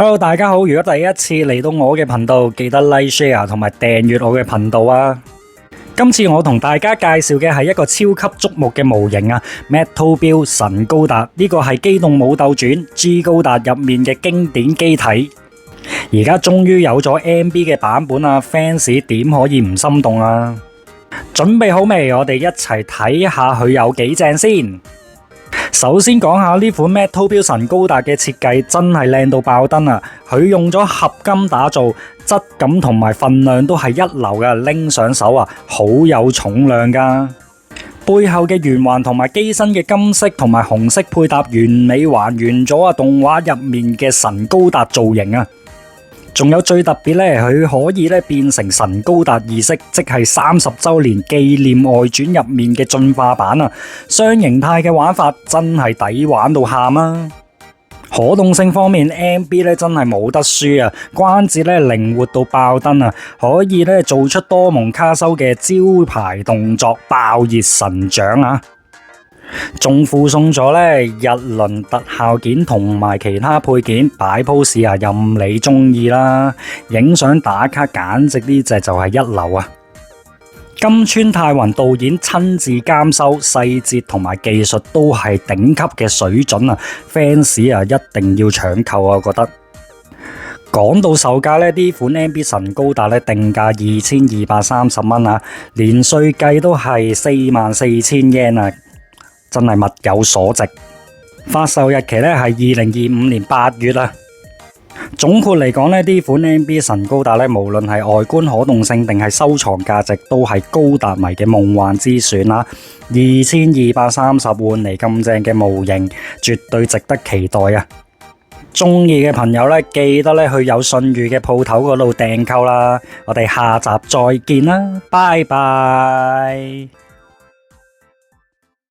Hello，大家好！如果第一次嚟到我嘅頻道，記得 Like、Share 同埋訂閱我嘅頻道啊！今次我同大家介紹嘅係一個超級矚目嘅模型啊，Metal Build 神高達，呢個係《機動武鬥傳 G 高達》入面嘅經典機體，而家終於有咗 MB 嘅版本啊 ，fans 點可以唔心動啊？準備好未？我哋一齊睇下佢有幾正先。首先講下呢款 Metal Build 神高達嘅設計真係靚到爆燈啊！佢用咗合金打造，質感同埋份量都係一流嘅，拎上手啊好有重量噶。背後嘅圓環同埋機身嘅金色同埋紅色配搭，完美還原咗啊動畫入面嘅神高達造型啊！仲有最特別咧，佢可以咧變成神高達二式，即係30周年紀念外傳入面嘅進化版啊！雙形態嘅玩法真係抵玩到喊啊！可動性方面 ，MB 咧真係冇得輸啊！關節咧靈活到爆燈啊，可以咧做出多蒙卡修嘅招牌動作爆熱神掌啊！仲附送咗咧日輪特效件同埋其他配件，擺 pose 啊任你中意啦，影相打卡簡直呢隻就係一流啊！金川太宏導演親自監修，細節同埋技術都係頂級嘅水準啊 ！fans 啊一定要搶購啊！我覺得講到售價呢，呢款 MB 神高達咧定價2230蚊啊，連稅計都係44000 yen 啊！真係物有所值，發售日期咧係2025年8月啊。總括嚟講呢款 MB 神高達咧，無論係外觀可動性定係收藏價值，都係高達迷嘅夢幻之選啊。2230換嚟咁正嘅模型，絕對值得期待啊！中意嘅朋友咧，記得咧去有信譽嘅鋪頭嗰度訂購啦。我哋下集再見啦，拜拜。